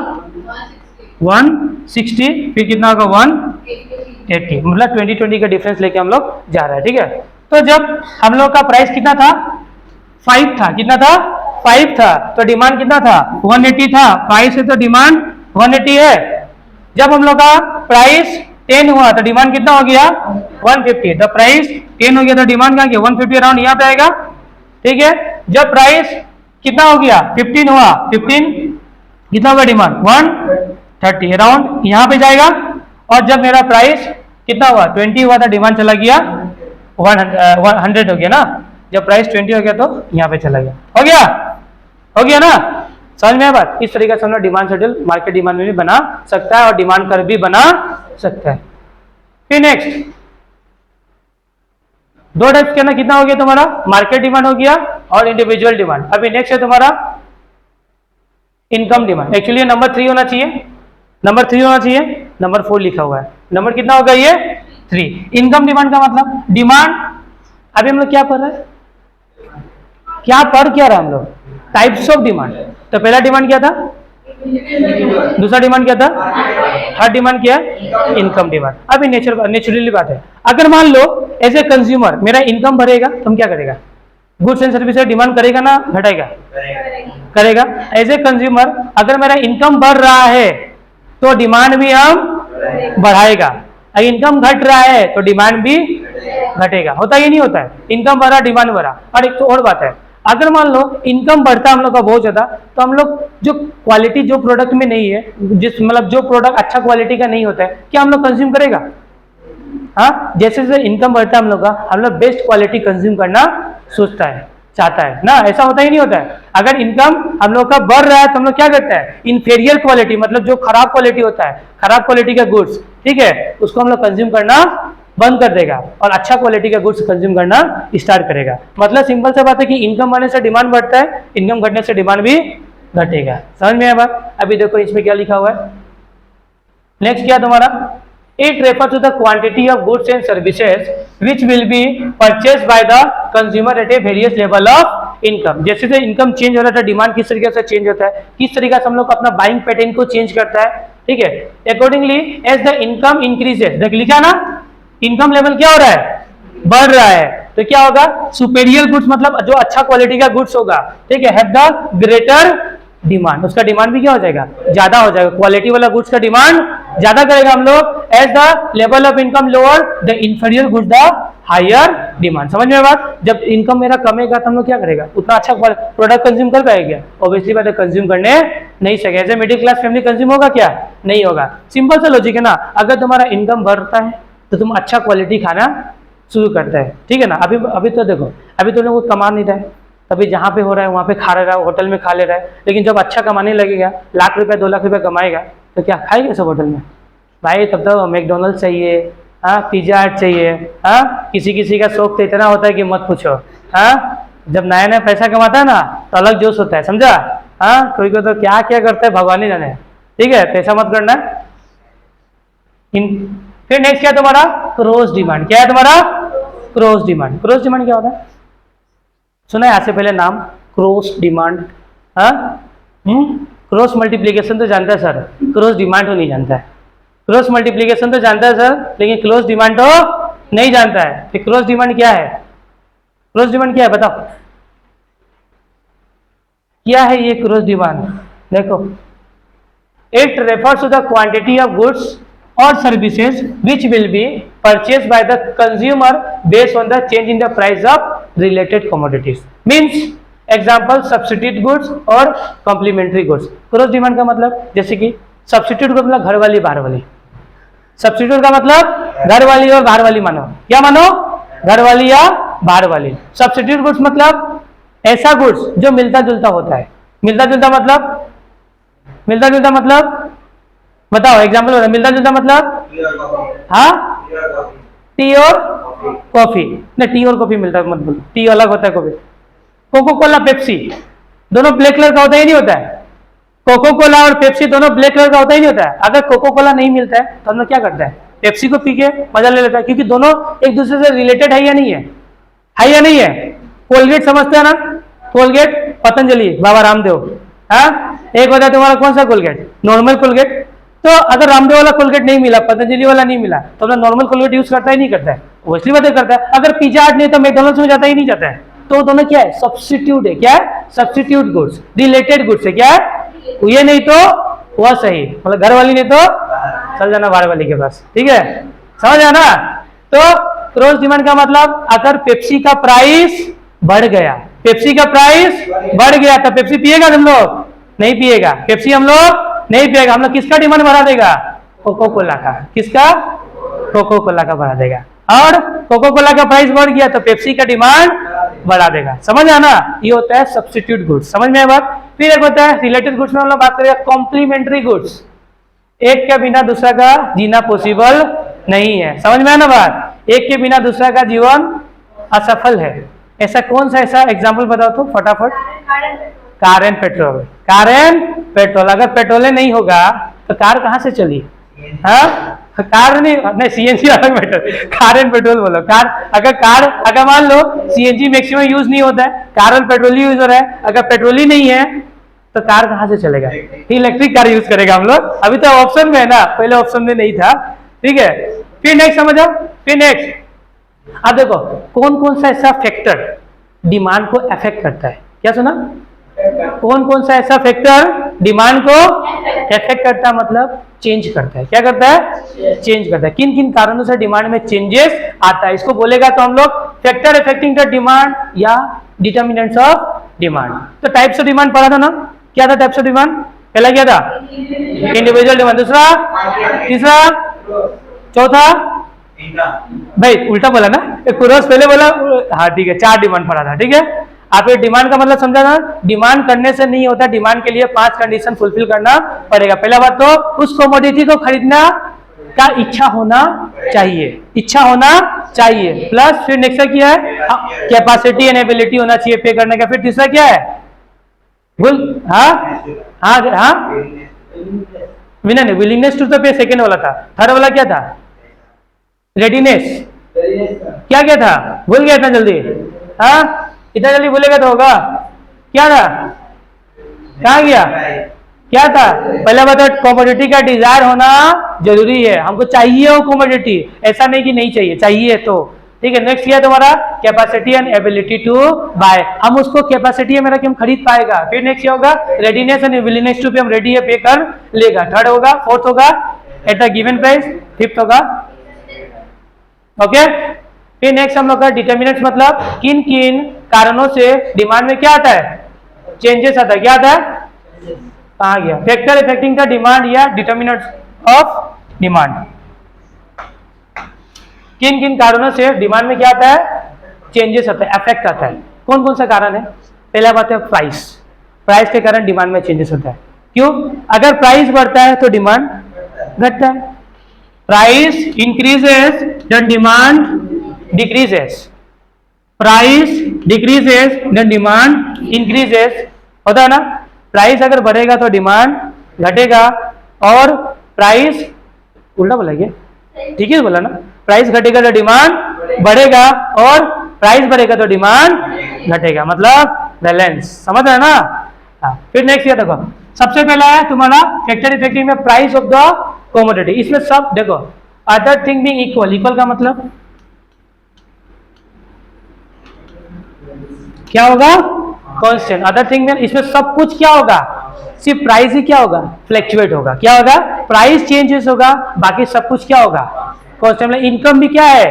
160। फिर कितना होगा? 180। मतलब 20-20 का डिफरेंस लेके हम लोग जा रहे हैं। ठीक है, तो जब हम लोग का प्राइस कितना था? 5 था। कितना था? 5 था। तो डिमांड कितना था? 180 था। प्राइस है तो डिमांड 180 है। जब हम लोग का प्राइस 10 हुआ तो डिमांड कितना हो गया? 150। तो प्राइस 10 हो गया तो डिमांड कहाँ गया? 150 अराउंड यहाँ पे आएगा। ठीक है, जब प्राइस कितना हो गया? 15 हुआ, 15 कितना होगा? डिमांड 130 अराउंड यहाँ पे जाएगा। और जब मेरा प्राइस कितना हुआ? 20 हुआ था, डिमांड चला गया 100 हो गया ना। जब प्राइस 20 हो गया तो यहाँ पे चला गया। हो गया? हो गया ना? समझ में आया बात? इस तरीके से हम लोग डिमांड शेड्यूल मार्केट डिमांड में भी बना सकता है और डिमांड कर्व भी बना सकता है। फिर नेक्स्ट 2 टाइप्स के ना, कितना हो गया तुम्हारा? मार्केट डिमांड हो गया और इंडिविजुअल डिमांड। अभी नेक्स्ट है तुम्हारा इनकम डिमांड। एक्चुअली नंबर 3 होना चाहिए, नंबर 3 होना चाहिए, नंबर 4 लिखा हुआ है। नंबर कितना होगा? ये 3। इनकम डिमांड का मतलब डिमांड, अभी हम लोग क्या पढ़ रहे हैं? क्या पढ़ क्या रहा हम लोग? Types of demand. तो पहला डिमांड क्या था? दूसरा डिमांड क्या था? थर्ड डिमांड क्या है? Income demand. अभी नेचुरली बात है, अगर मान लो एज ए कंज्यूमर मेरा इनकम बढ़ेगा तो हम क्या करेगा, गुड्स एंड सर्विसेज डिमांड करेगा ना घटाएगा, करेगा। एज ए कंज्यूमर अगर मेरा इनकम बढ़ रहा है तो डिमांड भी हम बढ़ाएगा, अगर इनकम घट रहा है तो डिमांड भी घटेगा। होता ही नहीं होता है, इनकम बढ़ा डिमांड बढ़ा। और एक तो और बात है, अगर मान लो इनकम बढ़ता है हम लोग का बहुत ज्यादा, तो हम लोग जो क्वालिटी जो प्रोडक्ट में नहीं है, जिस मतलब जो प्रोडक्ट अच्छा क्वालिटी का नहीं होता है, क्या हम लोग कंज्यूम करेगा? हाँ, जैसे जैसे इनकम बढ़ता है हम लोग का, हम लोग बेस्ट क्वालिटी कंज्यूम करना सोचता है, चाहता है ना। ऐसा होता ही नहीं होता है। अगर इनकम हम लोग का बढ़ रहा है तो हम लोग क्या करते हैं, इन्फीरियर क्वालिटी मतलब जो खराब क्वालिटी होता है, खराब क्वालिटी का गुड्स, ठीक है, उसको हम लोग कंज्यूम करना बंद कर देगा और अच्छा क्वालिटी का गुड्स कंज्यूम करना स्टार्ट करेगा। मतलब सिंपल सा बात है कि इनकम बढ़ने से डिमांड बढ़ता है, इनकम घटने से डिमांड भी घटेगा। समझ में आया बात? अभी देखो इसमें क्या लिखा हुआ है, नेक्स्ट क्या तुम्हारा, it refer to the quantity of goods and services which will be purchase by the consumer at a various level of income. जैसे जैसे इनकम चेंज हो रहा है, डिमांड किस तरीके से चेंज होता है, किस तरीके से हम लोग अपना बाइंग पैटर्न को चेंज करता है, ठीक है। Accordingly as the income increases, देख लिखा ना, इनकम लेवल क्या हो रहा है, बढ़ रहा है, तो क्या होगा, सुपेरियर गुड्स मतलब जो अच्छा क्वालिटी का गुड्स होगा, ठीक है, हैव द ग्रेटर डिमांड, उसका डिमांड भी क्या हो जाएगा, ज्यादा हो जाएगा। क्वालिटी वाला गुड्स का डिमांड ज्यादा करेगा हम लोग। As the level of income lower the inferior goods the higher demand. समझ में बात? जब इनकम मेरा कमेगा तो हम लोग क्या करेगा, उतना अच्छा प्रोडक्ट कंज्यूम कर पाएगा? ऑब्वियसली बात है, कंज्यूम करने नहीं सके। As a middle class family consume होगा क्या, नहीं होगा। सिंपल सा लॉजिक है ना, अगर तुम्हारा इनकम बढ़ता है तो तुम अच्छा क्वालिटी खाना शुरू करता है, ठीक है ना। अभी तो देखो, अभी तो लोग कमा नहीं रहा है, अभी जहाँ पे हो रहा है वहाँ पे खा रहा है, होटल में खा ले रहा है, लेकिन जब अच्छा कमाने लगेगा, लाख रुपए 2 लाख रुपए कमाएगा, तो क्या खाएगा सब होटल में भाई? तब तो मैकडोनल्ड्स चाहिए, हाँ, पिज्जा हट चाहिए, हाँ, किसी किसी का शौक तो इतना होता है कि मत पूछो, हाँ। जब नया नया पैसा कमाता है ना तो अलग जोश होता है, समझा, हाँ। कोई को तो क्या क्या करता है भगवान ही जाने, ठीक है, पैसा मत करना। फिर नेक्स्ट क्या तुम्हारा, क्रॉस डिमांड। क्या है तुम्हारा, क्रॉस डिमांड। क्रॉस डिमांड क्या होता है, सुना है आज से पहले नाम, क्रॉस डिमांड, हाँ। क्रॉस मल्टीप्लीकेशन तो जानता है सर, क्रॉस डिमांड तो नहीं जानता है। क्रॉस मल्टीप्लीकेशन तो जानता है सर, लेकिन क्रॉस डिमांड तो नहीं जानता है। तो क्रॉस डिमांड क्या है, क्रॉस डिमांड क्या है बताओ, क्या है ये क्रॉस डिमांड? देखो, it refers to the quantity of goods or services which will be purchased by the consumer based on the change in the price of related commodities. Means example substitute goods और complementary goods. क्रॉस डिमांड का मतलब जैसे कि सब्सिट्यूट का मतलब घर वाली बाहर वाली, सब्सिट्यूट का मतलब घर वाली और बाहर वाली मानो, क्या मानो, घर वाली या बाहर वाली। सब्सिट्यूट गुड्स मतलब ऐसा गुड्स जो मिलता जुलता होता है। मिलता जुलता मतलब, मिलता जुलता मतलब बताओ, एग्जाम्पल बताओ। मिलता जुलता मतलब, हाँ, टी और कॉफी, नहीं टी और कॉफी मिलता है मत बोलो, टी अलग होता है कॉफी। कोको कोला पेप्सी दोनों ब्लैक कलर का होता ही नहीं होता है। कोको कोला और पेप्सी दोनों ब्लैक कलर का होता ही नहीं होता है। अगर कोको कोला नहीं मिलता है तो हम लोग क्या करता है, पेप्सी को पी के मजा ले लेता है, क्योंकि दोनों एक दूसरे से रिलेटेड है या नहीं है, है या नहीं है। कोलगेट समझते हैं ना, कोलगेट पतंजलि बाबा रामदेव, हाँ, एक होता है तुम्हारा कौन सा कोलगेट, नॉर्मल कोलगेट। तो अगर रामदेव वाला कोलगेट नहीं मिला, पतंजलि वाला नहीं मिला, तो अपना नॉर्मल कोलगेट यूज करता ही नहीं करता है, वैसी बातें करता है। अगर पिज्जा हट नहीं तो मैकडॉनल्ड्स में जाता ही नहीं जाता है। तो दोनों क्या है, सब्स्टिट्यूट है। क्या है, सब्स्टिट्यूट गुड्स, रिलेटेड गुड्स है। क्या है, ये नहीं तो वह सही, मतलब घर वाली नहीं तो चल जाना बाहर वाली के पास, ठीक है, समझ आना। तो क्रॉस डिमांड का मतलब अगर पेप्सी का प्राइस बढ़ गया, पेप्सी का प्राइस बढ़ गया, तो पेप्सी पिएगा हम लोग, नहीं पिएगा। पेप्सी हम लोग नहीं पिएगा, हम लोग किसका डिमांड बढ़ा देगा, कोको कोला का। किसका, कोको कोला का बढ़ा देगा। और कोको कोला का प्राइस बढ़ गया तो पेप्सी का डिमांड बढ़ा देगा। समझ आना, ये होता है सब्स्टिट्यूट गुड्स। समझ में बात। फिर एक होता है रिलेटेड गुड्स में हम लोग बात करेंगे कॉम्प्लीमेंट्री गुड्स। एक के बिना दूसरा का जीना पॉसिबल नहीं है। समझ में आना बात, एक के बिना दूसरा का जीवन असफल है। ऐसा कौन सा ऐसा एग्जाम्पल बताओ तो फटाफट। Car and petrol, car and petrol. अगर पेट्रोल नहीं होगा तो कार कहाँ से चली, हाँ, कार नहीं सीएनजी अलग मैटर, कार एंड पेट्रोल बोलो। कार अगर मान लो सीएनजी मैक्सिमम यूज नहीं होता है, कार और पेट्रोल ही यूज हो रहा है। अगर पेट्रोल ही नहीं है तो कार कहाँ से चलेगा, इलेक्ट्रिक कार यूज करेगा हम लोग। अभी तो ऑप्शन में है ना, पहले ऑप्शन में नहीं था, ठीक है। फिर नेक्स्ट समझो, फिर नेक्स्ट अब देखो कौन कौन सा ऐसा फैक्टर डिमांड को अफेक्ट करता है, क्या सुना? कौन कौन सा ऐसा फैक्टर डिमांड को अफेक्ट करता है, मतलब चेंज करता है। क्या करता है? चेंज करता है। किन किन कारणों से डिमांड में चेंजेस आता है, इसको बोलेगा तो हम लोग फैक्टर अफेक्टिंग द डिमांड या डिटर्मिनेंट्स ऑफ डिमांड। तो टाइप्स ऑफ डिमांड पढ़ा था ना, क्या था टाइप्स ऑफ डिमांड? पहला क्या था? इंडिविजुअल डिमांड, दूसरा, तीसरा, चौथा, भाई उल्टा बोला ना, एक पूर्वज पहले बोला, हाँ ठीक है, 4 डिमांड पढ़ा था, ठीक है। आप ये डिमांड का मतलब समझा ना, डिमांड करने से नहीं होता, डिमांड के लिए 5 कंडीशन फुलफिल करना पड़ेगा। पहला बात तो उस कमोडिटी को खरीदना का इच्छा होना चाहिए, इच्छा होना चाहिए, प्लस फिर नेक्स्ट क्या है, कैपेसिटी एंड एबिलिटी होना चाहिए पे करने का। फिर तीसरा क्या है? बोल, हाँ हाँ हाँ, विलिंगनेस टू तो पे सेकेंड वाला था। थर्ड वाला क्या था? रेडीनेस। क्या क्या था? भूल गया इतना जल्दी? हाँ, इतना जल्दी भूलेगा तो होगा। क्या था? कहाँ गया? क्या था? पहले बता, कमोडिटी का डिजायर होना जरूरी है, हमको चाहिए वो कमोडिटी, ऐसा नहीं कि नहीं चाहिए, चाहिए तो ठीक है। नेक्स्ट क्या तुम्हारा? Capacity and ability to buy, हम उसको कैपेसिटी है मेरा कि हम खरीद पाएगा। फिर नेक्स्ट क्या होगा? रेडीनेस एंड विलिंगनेस टू पे, हम रेडी है पे कर लेगा। थर्ड होगा, फोर्थ होगा at the given price, fifth होगा ओके। फिर नेक्स्ट हम लोग का डिटर्मिनेंट्स, मतलब किन किन कारणों से डिमांड में क्या आता है? चेंजेस आता है। क्या आता है? कहाँ गया? फैक्टर अफेक्टिंग द डिमांड या डिटर्मिनेंट्स ऑफ डिमांड। किन किन कारणों से डिमांड में क्या आता है? चेंजेस आता है, अफेक्ट आता है। कौन कौन सा कारण है? पहला बात है प्राइस, प्राइस के कारण डिमांड में चेंजेस होता है। क्यों? अगर प्राइस बढ़ता है तो डिमांड घटता है। Price increases then demand decreases, price decreases then demand increases, होता है ना। प्राइस अगर बढ़ेगा तो डिमांड घटेगा, और प्राइस, उल्टा बोला क्या? ठीक है बोला ना, प्राइस घटेगा तो डिमांड बढ़ेगा, और प्राइस बढ़ेगा तो डिमांड घटेगा, मतलब बैलेंस, समझ रहे ना। हाँ, फिर नेक्स्ट ये देखो, सबसे पहला है तुम्हारा फैक्टर इफेक्टिव में प्राइस ऑफ द कमोडिटी। इसमें सब देखो, other thing being equal, equal का मतलब क्या होगा? कांस्टेंट। अदर थिंग में इसमें सब कुछ क्या होगा? सिर्फ प्राइस ही क्या होगा? फ्लैक्चुएट होगा। क्या होगा? प्राइस चेंजेस होगा, बाकी सब कुछ क्या होगा? कांस्टेंट। इनकम भी क्या है?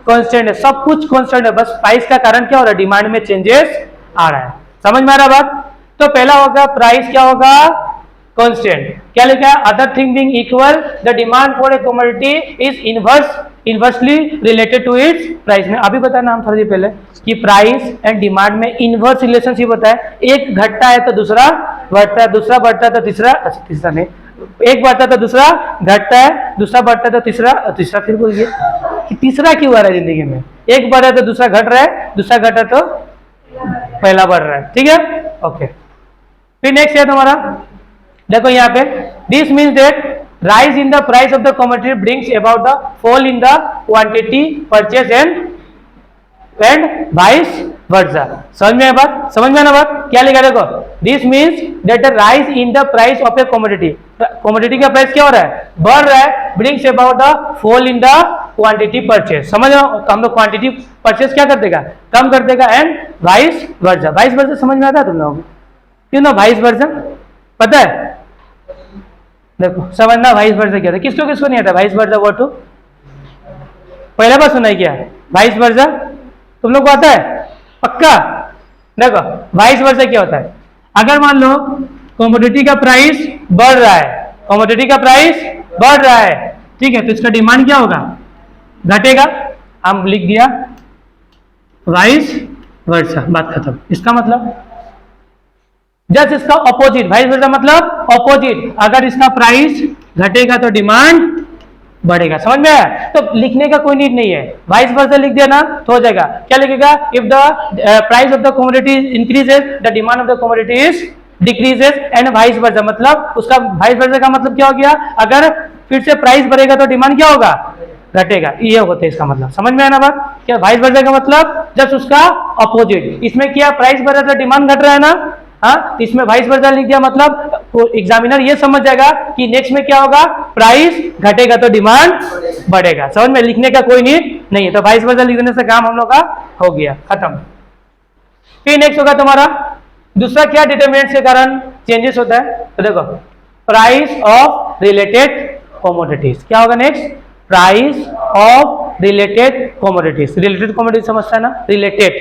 कांस्टेंट है, सब कुछ कांस्टेंट है, बस प्राइस का कारण क्या हो रहा है? डिमांड में चेंजेस आ रहा है। समझ में आ रहा बात? तो पहला होगा प्राइस क्या होगा? कांस्टेंट। क्या लिखा है? Other thing being equal the demand for a commodity is inversely related to its price. में अभी बताया नाम थोड़ी देर पहले कि प्राइस एंड डिमांड में इनवर्स रिलेशनशिप होता है। एक घटता है तो दूसरा बढ़ता है, दूसरा बढ़ता है तो तीसरा, तीसरा नहीं, एक बढ़ता है तो दूसरा घटता है, दूसरा बढ़ता है तो तीसरा, तीसरा फिर बोलिए कि तीसरा क्यों आ रहा है जिंदगी में? एक बढ़ रहा है तो दूसरा घट रहा है, दूसरा घटा तो पहला बढ़ रहा है, ठीक है ओके। फिर नेक्स्ट है तुम्हारा, देखो यहाँ पे, this means that rise in the price of the commodity brings about the fall in the quantity purchase and vice versa। समझ में बात? समझ में ना बात? क्या लिखा देखो, this means that the rise in the price of a commodity, commodity का प्राइस क्या हो रहा है? बढ़ रहा है, brings about the fall in the quantity purchase। समझ रहे हो? हम लोग क्वांटिटी परचेस क्या कर देगा? कम कर देगा, and vice versa. Vice versa समझ में आता है तुम लोगों को? क्यों ना वाइस वर्सा पता है? देखो समझना, वाइस वर्सा क्या था, किसको किसको नहीं आता वाइस वर्सा वर्ड? पहला बार सुना है क्या वाइस वर्सा? तुम लोग को आता है पक्का? देखो वाइस वर्सा क्या होता है, अगर मान लो कमोडिटी का प्राइस बढ़ रहा है, कमोडिटी का प्राइस बढ़ रहा है, ठीक है, तो इसका डिमांड क्या होगा? घटेगा। हम लिख दिया वाइस वर्सा, बात खत्म। इसका मतलब जस्ट इसका ऑपोजिट, वाइस वर्सा मतलब ऑपोजिट, अगर इसका प्राइस घटेगा तो डिमांड बढ़ेगा। समझ में आया? तो लिखने का कोई नीड नहीं है, वाइस वर्सा लिख दिया ना तो हो जाएगा। क्या लिखेगा? If the price of the commodity increases the demand of the commodity is decreases and vice versa. मतलब उसका वाइस वर्सा का मतलब क्या हो गया? अगर फिर से प्राइस बढ़ेगा तो डिमांड क्या होगा? घटेगा। ये होता है इसका मतलब। समझ में आया ना बात? क्या वाइस वर्सा का मतलब जस्ट उसका ऑपोजिट। इसमें क्या प्राइस बढ़ रहा है तो डिमांड घट रहा है ना, हाँ, इसमें वाइस वर्सा लिख दिया, मतलब एग्जामिनर ये समझ जाएगा कि नेक्स्ट में क्या होगा? प्राइस घटेगा तो डिमांड बढ़ेगा। समझ में, लिखने का कोई नीड नहीं है, तो वाइस वर्सा लिख देने से काम हम लोग का हो गया, खत्म। फिर नेक्स्ट होगा तुम्हारा दूसरा, क्या डिटरमिनेंट्स के कारण चेंजेस होता है, तो देखो प्राइस ऑफ रिलेटेड कमोडिटीज। क्या होगा next, price of related commodities. Related commodities समझता है ना, रिलेटेड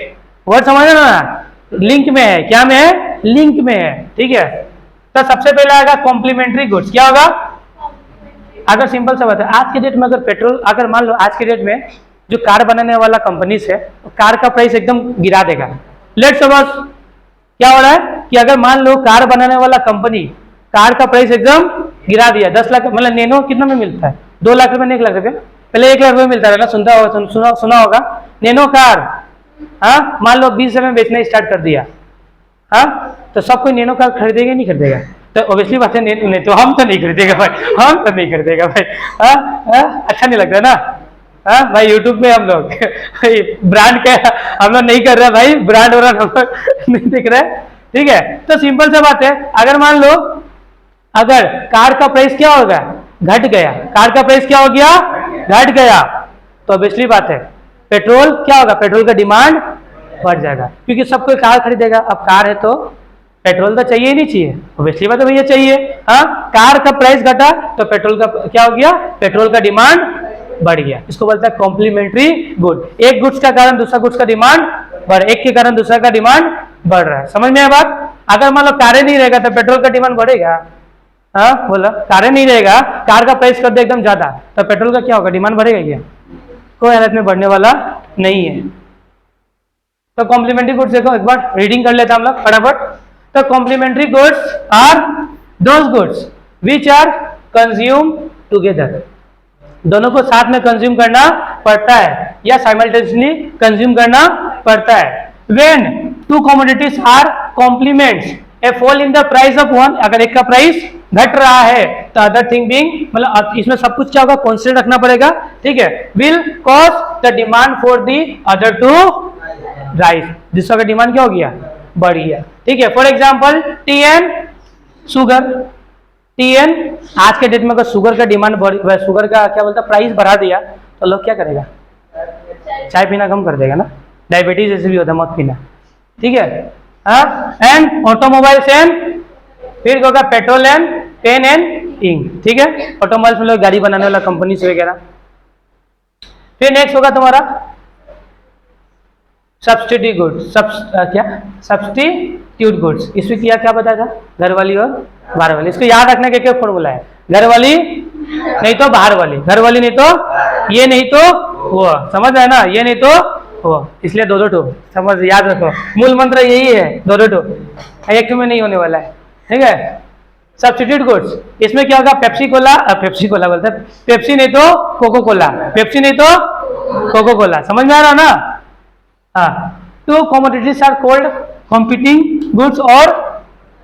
वर्ड समझना ना, लिंक में है, क्या में है, लिंक में है, ठीक है। तो सबसे पहले आएगा कॉम्प्लीमेंट्री गुड्स। क्या होगा, अगर सिंपल सा बात है, आज के डेट में अगर पेट्रोल, अगर मान लो आज के डेट में जो कार बनाने वाला कंपनीज है, तो कार का प्राइस एकदम गिरा देगा। लेट्स सपोज क्या हो रहा है कि अगर मान लो कार बनाने वाला कंपनी कार का प्राइस एकदम गिरा दिया, 10 लाख, मतलब नैनो कितना में मिलता है, 2 लाख रुपए में 1 लाख रुपए, पहले 1 लाख रुपए मिलता है ना, सुना होगा नैनो कार। हाँ, मान लो 20 में बेचना स्टार्ट कर दिया, हाँ, तो सब कोई नैनो कार खरीदेगा नहीं खरीदेगा, तो ऑब्वियसली बात है नहीं, तो हम तो नहीं खरीदेगा भाई, हम तो नहीं खरीदेगा भाई। हाँ, अच्छा नहीं लगता ना। हाँ भाई, यूट्यूब में हम लोग ब्रांड का हम लोग नहीं कर रहे भाई, ब्रांड और हम लोग नहीं दिख रहे, ठीक है। तो सिंपल सा बात है, अगर मान लो अगर कार का प्राइस क्या होगा, घट गया, कार का प्राइस क्या हो गया, घट गया, तो ऑब्वियसली बात है पेट्रोल क्या होगा, पेट्रोल का डिमांड बढ़ जाएगा, क्योंकि सब कोई कार खरीदेगा। अब कार है तो पेट्रोल तो चाहिए ही नहीं चाहिए, ऑब्वियसली बात है भैया चाहिए। हाँ, कार का प्राइस घटा तो पेट्रोल का क्या हो गया, पेट्रोल का डिमांड बढ़ गया। इसको बोलते हैं कॉम्प्लीमेंट्री गुड। एक गुड्स का कारण दूसरा गुड्स का डिमांड बढ़, एक के कारण दूसरा का डिमांड बढ़ रहा है। समझ में आया बात। अगर मान लो कारें नहीं रहेगा तो पेट्रोल का डिमांड बढ़ेगा। हाँ बोला, कारें नहीं रहेगा, कार का प्राइस कर दे एकदम ज्यादा, तो पेट्रोल का क्या होगा, डिमांड बढ़ेगा क्या, कोई हालत में बढ़ने वाला नहीं है। तो कॉम्प्लीमेंट्री गुड्स देखो, एक बार रीडिंग कर लेते हैं हम लोग फटाफट। तो complementary goods are those goods which are consume together, दोनों को साथ में कंज्यूम करना पड़ता है या साइमल्टेनियसली कंज्यूम करना पड़ता है। When two commodities are complements a fall in the price of one, अगर एक का प्राइस घट रहा है तो अदर थिंग बीइंग, मतलब इसमें सब कुछ क्या होगा, कांस्टेंट रखना पड़ेगा, ठीक है, will cause the demand for the other to rise, जिसका का डिमांड क्या हो गया, बढ़ गया, ठीक है। For example TN sugar, TN आज के डेट में अगर शुगर का डिमांड बढ़, शुगर का क्या बोलता है प्राइस बढ़ा दिया तो लोग क्या करेगा, चाय पीना कम कर देगा ना, डायबिटीज जैसे भी होता है मत पीना, ठीक है। एंड ऑटोमोबाइल्स एंड फिर होगा petrol and pen and ink, ठीक है, ऑटोमोबाइल्स में लोग गाड़ी बनाने वाला कंपनी वगैरह। फिर नेक्स्ट होगा तुम्हारा सब्सिडी गुड्स, क्या सब्स्टिट्यूट गुड्स, इसमें किया क्या बताया था, घर वाली और बाहर वाली। इसको याद रखने के क्या फॉर्मूला है, घर वाली नहीं तो बाहर वाली, घर वाली नहीं तो ये नहीं तो वो, समझ आया ना, ये नहीं तो वो, इसलिए दो दो समझ याद रखो, मूल मंत्र यही है, दो दो एक में नहीं होने वाला है, ठीक है। सब्स्टिट्यूट गुड्स, इसमें क्या होगा, पेप्सी कोला बोलते हैं, पेप्सी नहीं तो कोको कोला, पेप्सी नहीं तो कोको कोला, समझ में आ रहा ना। हाँ, two commodities are called competing goods or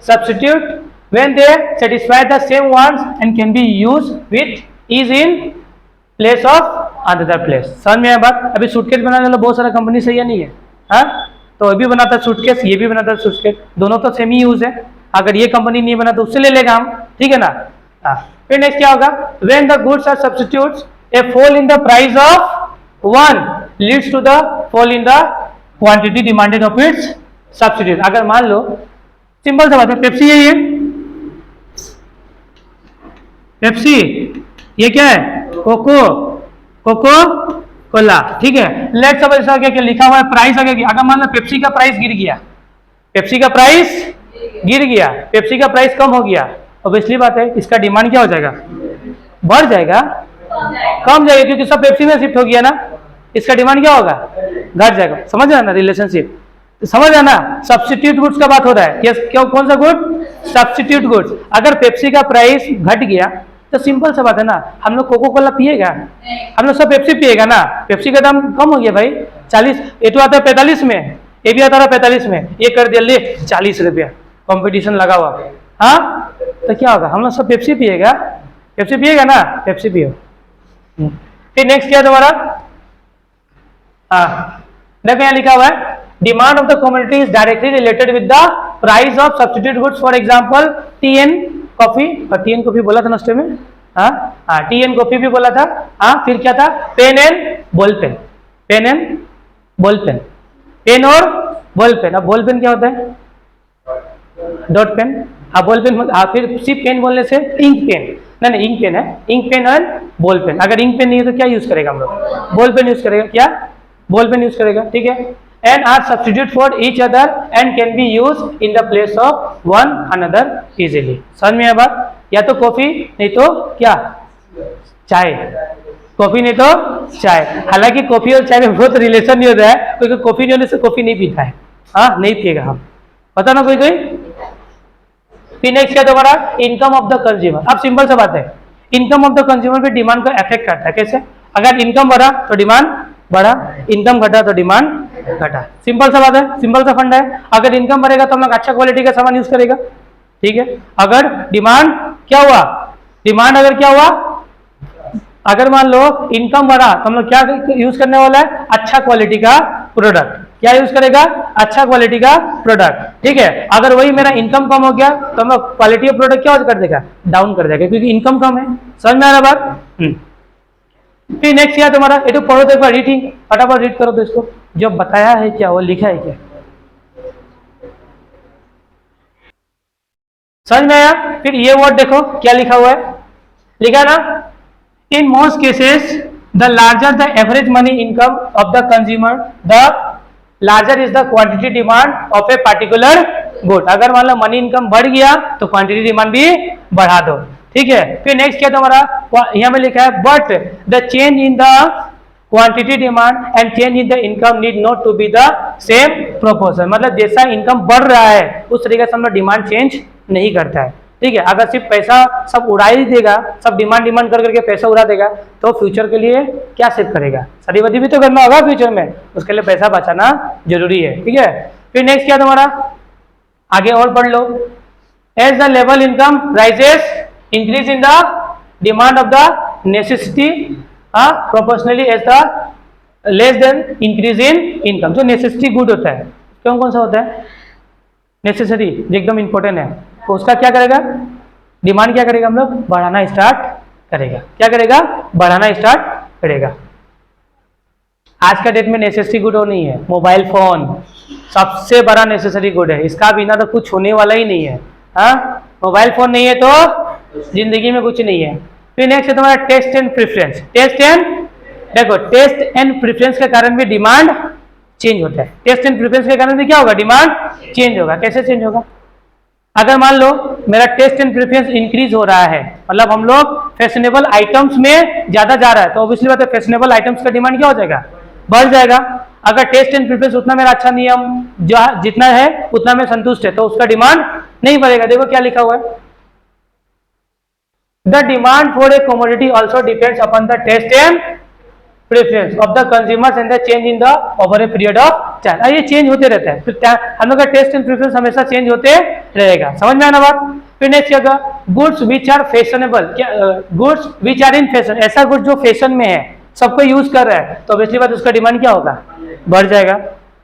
substitute when they satisfy the same wants and can be used with ease in place of another place। समझ में आया बात। अभी सूटकेस बनाने वाला बहुत सारा कंपनी सही है नहीं है, हाँ, तो ये भी बनाता है सूटकेस, ये भी बनाता है सूटकेस, दोनों का सेम ही यूज है। अगर ये कंपनी नहीं बना तो उससे ले लेगा हम, ठीक है ना। हाँ, फिर नेक्स्ट क्या होगा, when the goods are substitutes a fall in the price of one leads to the fall in the quantity demanded of its substitute. अगर मान लो सिंपल सा बात है, पेप्सी यही है, पेप्सी ये क्या है, कोको कोला, ठीक है। लेट्स सपोज ऐसा क्या लिखा हुआ है, प्राइस आगे, अगर मान लो पेप्सी का प्राइस गिर गया, पेप्सी का प्राइस गिर गया, पेप्सी का प्राइस कम हो गया, ऑब्वियसली बात है इसका डिमांड क्या हो जाएगा, बढ़ जाएगा, कम जाएगा, क्योंकि सब पेप्सी में शिफ्ट हो गया ना, इसका डिमांड क्या होगा, घट जाएगा। समझ रहे ना रिलेशनशिप, समझ आना। सब्स्टिट्यूट गुड्स का बात हो रहा है, क्या कौन सा गुड, सब्स्टिट्यूट गुड्स। अगर पेप्सी का प्राइस घट गया तो सिंपल सा बात है ना, हम लोग कोको कोला पिएगा, हम लोग सब पेप्सी पिएगा ना, पेप्सी का दाम कम हो गया भाई, 40, ये तो आता है 45 में, ये भी आता है 45 में, ये कर दिया ले 40 रुपया, कॉम्पिटिशन लगा हुआ, हाँ, तो क्या होगा, हम लोग सब पेप्सी पिएगा, पेप्सी पिएगा ना, पेप्सी पियो। फिर नेक्स्ट क्या तुम्हारा, हाँ देखो यहाँ लिखा हुआ है, demand of the commodity is directly related with the price of substitute goods। for example tea and coffee, और टी एंड कॉफी बोला था नाश्ते में, हाँ हाँ, टी एंड कॉफी भी बोला था। हाँ फिर क्या था, pen and ball pen, pen and ball pen, pen और बॉल पेन। अब बॉल पेन क्या होता है, डॉट पेन। हाँ बॉल पेन, हाँ फिर सिर्फ पेन बोलने से इंक पेन, नहीं नहीं इंक पेन है, इंक पेन और बॉल पेन। अगर इंक पेन नहीं है तो क्या यूज करेगा हम लोग, बॉल पेन यूज करेगा, क्या बॉल पेन यूज करेगा, ठीक है। And are substitute for each other and can be use in the place of one another easily. समझ में आया बात, या तो कॉफी नहीं तो क्या चाय, कॉफी नहीं तो चाय। हालांकि कॉफी और चाय में बहुत रिलेशन नहीं होता है, क्योंकि कॉफी नहीं होने से कॉफी नहीं पीता है, हाँ नहीं पिएगा हम, पता ना कोई कोई। फिर नेक्स्ट क्या तुम्हारा, इनकम ऑफ द कंज्यूमर। अब सिंपल सा बात है, इनकम ऑफ द कंज्यूमर पे डिमांड को अफेक्ट करता है। कैसे, अगर इनकम बढ़ा तो डिमांड बढ़ा, इनकम घटा तो डिमांड घटा। सिंपल सा बात है, सिंपल सा फंडा है। अगर इनकम बढ़ेगा तो हम लोग अच्छा क्वालिटी का सामान यूज करेगा, ठीक है। अगर डिमांड क्या हुआ, डिमांड अगर क्या हुआ, अगर मान लो इनकम बढ़ा तो हम लोग क्या यूज करने वाला है, अच्छा क्वालिटी का प्रोडक्ट। क्या यूज करेगा, अच्छा क्वालिटी का प्रोडक्ट, ठीक है। अगर वही मेरा इनकम कम हो गया तो हम लोग क्वालिटी ऑफ प्रोडक्ट क्या कर देगा, डाउन कर देगा, क्योंकि इनकम कम है। समझ में आ रहा बात। फिर नेक्स्ट क्या तुम्हारा, ये तो पढ़ो तो एक बार रीडिंग फटाफट रीड करो तो इसको, जो बताया है क्या वो लिखा है क्या, समझ में आया। फिर ये वर्ड देखो क्या लिखा हुआ है, लिखा ना, in most cases the larger the average money income of the consumer the larger is the quantity demand of a particular good. अगर मान लो मनी इनकम बढ़ गया तो क्वांटिटी डिमांड भी बढ़ा दो, ठीक है। फिर नेक्स्ट क्या तुम्हारा, यहाँ में लिखा है but the change in the quantity demand and change in the income need not to be the same proportion. मतलब जैसा इनकम बढ़ रहा है उस तरीके से हम लोग डिमांड चेंज नहीं करता है, ठीक है। अगर सिर्फ पैसा सब उड़ा ही देगा, सब डिमांड कर करके पैसा उड़ा देगा तो फ्यूचर के लिए क्या सेव करेगा, शादी वादी भी तो करना होगा फ्यूचर में, उसके लिए पैसा बचाना जरूरी है, ठीक है। फिर नेक्स्ट क्या तुम्हारा, आगे और पढ़ लो, as the level income rises increase in the demand of the necessity proportionally as the less than increase in income. जो नेसेसिटी गुड होता है कौन कौन सा होता है, नेसेसरी जो एकदम इंपॉर्टेंट है, तो उसका क्या करेगा, डिमांड क्या करेगा, हम लोग बढ़ाना स्टार्ट करेगा। क्या करेगा, बढ़ाना स्टार्ट करेगा। आज का डेट में नेसेसरी गुड हो नहीं है, मोबाइल फोन सबसे बड़ा नेसेसरी गुड है, इसका बिना तो कुछ होने वाला ही नहीं है। हाँ मोबाइल फोन नहीं है तो जिंदगी में कुछ नहीं है। फिर नेक्स्ट है तुम्हारा taste and preference. Taste and, देखो टेस्ट एंड प्रेफरेंस के कारण भी डिमांड चेंज होता है। टेस्ट एंड प्रेफरेंस के कारण भी क्या होगा, डिमांड चेंज होगा। कैसे चेंज होगा, अगर मान लो मेरा टेस्ट एंड प्रेफरेंस इंक्रीज हो रहा है, मतलब हम लोग फैशनेबल आइटम्स में ज्यादा जा रहा है, तो ऑब्वियसली बात है फैशनेबल आइटम्स का डिमांड क्या हो जाएगा, बढ़ जाएगा। अगर टेस्ट एंड प्रेफरेंस उतना मेरा अच्छा नहीं है, जितना है उतना मैं संतुष्ट है, तो उसका डिमांड नहीं बढ़ेगा। देखो क्या लिखा हुआ है, the demand for a commodity also depends upon the taste and preference of the consumers and the change in the over a period of time. ये चेंज होते रहता है, फिर हम लोग का टेस्ट एंड प्रेफरेंस हमेशा चेंज होते रहेगा। समझ में आना बात। फिर नेक्स्ट क्या होगा, गुड्स विच आर फैशनेबल, क्या goods which are in fashion, ऐसा गुड्स जो फैशन में है, सबको यूज कर रहा है, तो ऑब्वियसली बात उसका डिमांड क्या होगा, बढ़ जाएगा।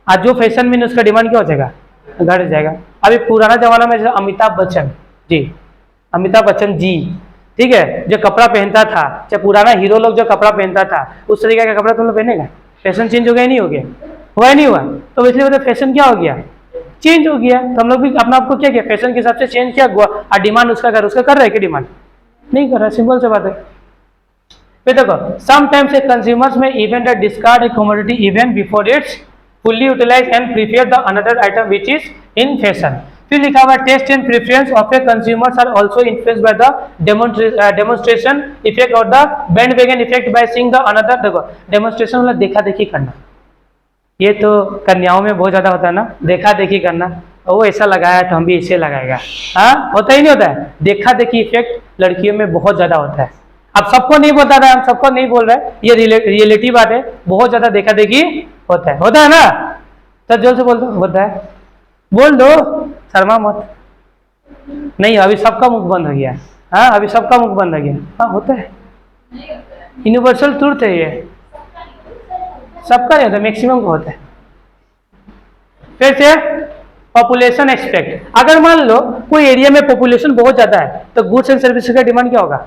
आज जो फैशन में उसका डिमांड क्या हो जाएगा, घट जाएगा। अभी पुराना जमाना में जैसे अमिताभ बच्चन जी, अमिताभ बच्चन जी, ठीक है, जो कपड़ा पहनता था, चाहे पुराना हीरो लोग जो कपड़ा पहनता था, उस तरीके का कपड़ा तुम लोग पहनेगा, फैशन चेंज हो गया नहीं हो गया, हुआ ही नहीं हुआ, तो इसलिए मतलब फैशन क्या हो गया, चेंज हो गया। तो हम लोग भी अपना आपको क्या किया, फैशन के हिसाब से चेंज किया, और डिमांड उसका कर रहा है कि डिमांड नहीं कर रहा है, सिंपल सी बात है। फिर देखो, sometimes a consumers may even the discard a commodity even before it's fully utilise and prefer the another item which is in fashion. फिर लिखा हुआ taste and preference of a consumers are also influenced by the demonstration effect और the bandwagon effect by seeing the another. देखो डेमोन्स्ट्रेशन मतलब देखा देखी करना, ये तो कन्याओं में बहुत ज्यादा होता है ना, देखा देखी करना, वो ऐसा लगाया तो हम भी इसे लगाएगा, हाँ होता ही नहीं होता है। देखा देखी इफेक्ट लड़कियों में बहुत ज्यादा होता है। अब सबको नहीं बता रहा है, हम सबको नहीं बोल रहे, ये रियलिटी बात है, बहुत ज्यादा देखा देखी होता है ना। तो जोर से बोल दो, होता है, बोल दो, शर्मा मत। नहीं अभी सबका मुख बंद हो गया, हाँ अभी सबका मुख बंद हो गया, हाँ होता है, यूनिवर्सल ट्रूथ है ये, सबका नहीं होता, मैक्सिमम को होता है। फिर से पॉपुलेशन एक्सपेक्ट, अगर मान लो कोई एरिया में पॉपुलेशन बहुत ज्यादा है तो गुड्स एंड सर्विसेज का डिमांड क्या होगा,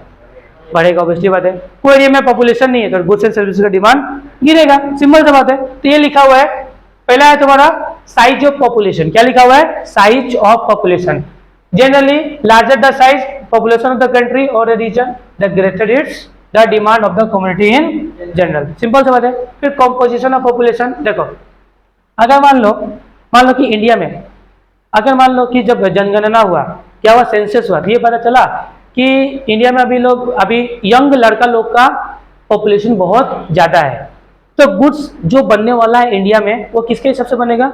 बढ़ेगा, ऑब्वियसली बात है। कोई एरिया में पॉपुलेशन नहीं है तो गुड्स एंड सर्विसेज का डिमांड गिरेगा, सिंपल सा बात है। तो ये लिखा हुआ है, पहला है तुम्हारा साइज ऑफ पॉपुलेशन। क्या लिखा हुआ है? Size of population. Generally larger the size population of the country और a region, the greater it's the demand of the community in general। Simple सा बात है। फिर कॉम्पोजिशन ऑफ पॉपुलेशन, देखो अगर मान लो कि इंडिया में, अगर मान लो कि जब जनगणना हुआ, क्या हुआ, सेंसस हुआ, तो ये पता चला कि इंडिया में अभी यंग लड़का लोग का पॉपुलेशन बहुत ज्यादा है। तो गुड्स जो बनने वाला है इंडिया में वो किसके हिसाब से बनेगा?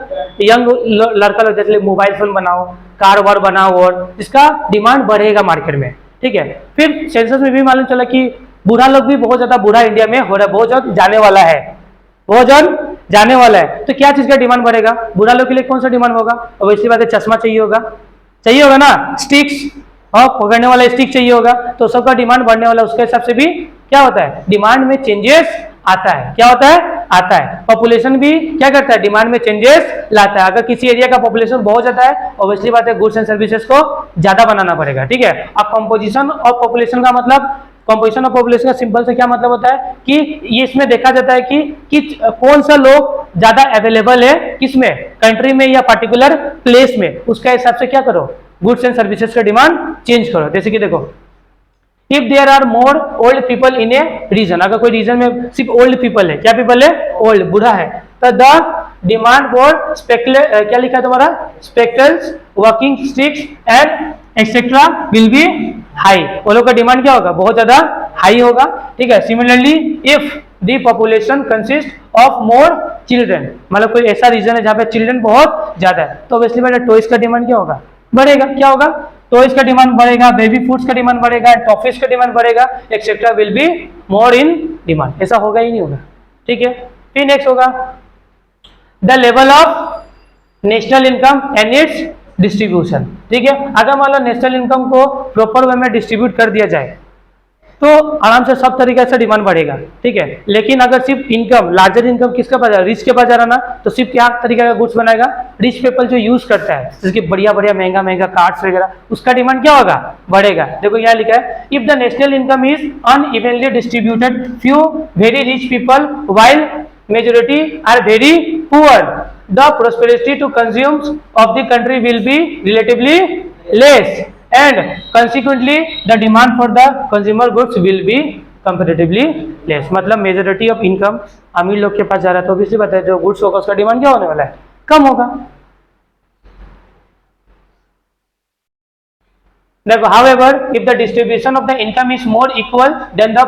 यंग लड़का लोग, जैसे मोबाइल फोन बनाओ, कार वार बनाओ, और इसका डिमांड बढ़ेगा मार्केट में, ठीक है। फिर सेंसस में भी मालूम चला कि बूढ़ा लोग भी बहुत ज्यादा बूढ़ा इंडिया में हो रहा है, बहुत ज्यादा जाने वाला है, बहुत ज्यादा जाने वाला है। तो क्या चीज का डिमांड बढ़ेगा? बूढ़ा लोग के लिए कौन सा डिमांड होगा? और इसी बात है, चश्मा चाहिए होगा ना, स्टिक्स और पकड़ने वाला स्टिक चाहिए होगा, तो सबका डिमांड बढ़ने वाला, उसके हिसाब से भी क्या होता है, डिमांड में चेंजेस आता है। क्या होता है? आता है। पॉपुलेशन भी क्या करता है? डिमांड में चेंजेस लाता है। अगर किसी एरिया का पॉपुलेशन बहुत ज्यादा है, ऑब्वियसली बात है गुड्स एंड सर्विसेज को ज्यादा बनाना पड़ेगा, ठीक है। अब कंपोजिशन ऑफ पॉपुलेशन का मतलब, कंपोजिशन ऑफ पॉपुलेशन का सिंपल से क्या मतलब होता है कि ये इसमें देखा जाता है कि कौन सा लोग ज्यादा अवेलेबल है, किसमें, कंट्री में या पर्टिकुलर प्लेस में, उसका हिसाब से क्या करो, गुड्स एंड सर्विसेज का डिमांड चेंज करो। जैसे कि देखो, if there are more old people in a region, अगर कोई रीजन में सिर्फ ओल्ड पीपल है, क्या पीपल है? ओल्ड, बूढ़ा है, तो द डिमांड फॉर क्या लिखा है तुम्हारा, spectacles, walking sticks and etcetera will be high. वो लोग का डिमांड क्या होगा? बहुत ज्यादा हाई होगा, ठीक है। Similarly if the population consist of more children, मतलब कोई ऐसा रीजन है जहाँ पे चिल्ड्रन बहुत ज्यादा है, तो ऑब्वियसली बेटा टॉयज का डिमांड क्या होगा? बढ़ेगा। क्या होगा? टॉयज का डिमांड बढ़ेगा, बेबी फूड्स का डिमांड बढ़ेगा, टॉफीज का डिमांड बढ़ेगा, etcetera will be more in demand. ऐसा होगा ही नहीं होगा, ठीक है। फिर नेक्स्ट होगा the level of national income and it's distribution, ठीक है। अगर मान लो नेशनल इनकम को प्रॉपर वे में डिस्ट्रीब्यूट कर दिया जाए तो आराम से सब तरीके से डिमांड बढ़ेगा, ठीक है। लेकिन अगर सिर्फ इनकम, लार्जर इनकम किसके पास जा रहा है? रिच के पास जा रहा ना, तो सिर्फ क्या तरीके का गुड्स बनाएगा? रिच पीपल जो यूज करता है, जैसे बढ़िया बढ़िया महंगा कार्ड्स वगैरह, उसका डिमांड क्या होगा? बढ़ेगा। देखो यहाँ लिखा है, if the national income is unevenly distributed, few very rich people while majority are very poor, the prosperity to consume of the country will be relatively less and consequently the demand for the consumer goods will be comparatively less। मतलब मेजॉरिटी ऑफ इनकम अमीर लोग के पास जा रहा है, तो ऑब्वियसली बात है जो गुड्स होगा उसका डिमांड क्या होने वाला है? कम होगा। देखो, however if the distribution of the income is more equal then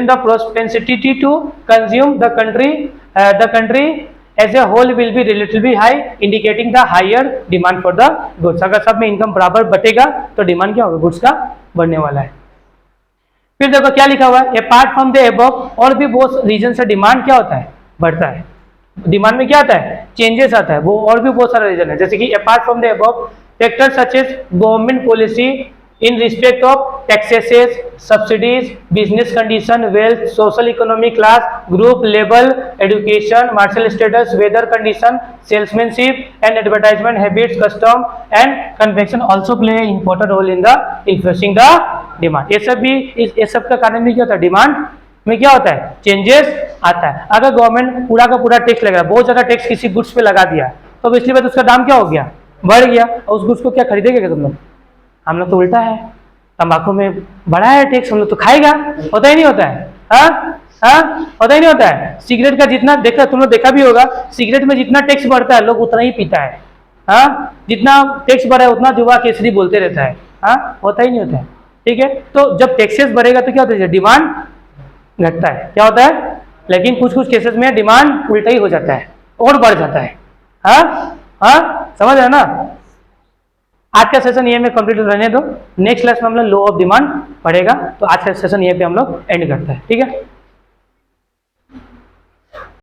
the propensity to consume the country as a whole will be relatively high, indicating the higher demand for the goods। अगर सब में इनकम बराबर बटेगा तो डिमांड क्या होगा? गुड्स का बढ़ने वाला है। फिर देखो क्या लिखा हुआ है, अपार्ट फ्रॉम द अबव, और भी बहुत रीजन से डिमांड क्या होता है? बढ़ता है। डिमांड में क्या आता है? चेंजेस आता है, वो और भी बहुत सारा रीजन है। जैसे कि apart from the above factors such as government policy in respect of taxes, subsidies, business condition, wealth, social economic class, group level, education, martial status, weather condition, salesmanship and advertisement habits, custom and convention also play an important role in the influencing the demand। ये सब का कारण भी क्या होता है? डिमांड में क्या होता है? चेंजेस आता है। अगर गवर्नमेंट पूरा का पूरा टैक्स लगा, बहुत ज्यादा टैक्स किसी गुड्स पे लगा दिया, तो इसलिए बात उसका दाम क्या हो गया? बढ़ गया। और उस गुड्स को क्या खरीदेगा क्या तुम लोग? हम लोग तो उल्टा है, तंबाकू में बढ़ा है टैक्स, हम लोग तो खाएगा। होता ही नहीं होता है, होता ही नहीं होता है। सिगरेट का जितना देखा, तुम लोग देखा भी होगा, सिगरेट में जितना टैक्स बढ़ता है लोग उतना ही पीता है। जितना टैक्स बढ़ा है उतना जुआ केसरी बोलते रहता है। होता ही नहीं होता है, ठीक है। तो जब टैक्सेस बढ़ेगा तो क्या होता है? डिमांड घटता है। क्या होता है? लेकिन कुछ कुछ केसेस में डिमांड उल्टा ही हो जाता है और बढ़ जाता है। समझ रहे ना? आज का सेशन ये में कंप्लीट रहने दो, नेक्स्ट क्लास में हम लोग लॉ ऑफ डिमांड पढ़ेगा। तो आज का सेशन ये पे हम लोग एंड करते हैं, ठीक है।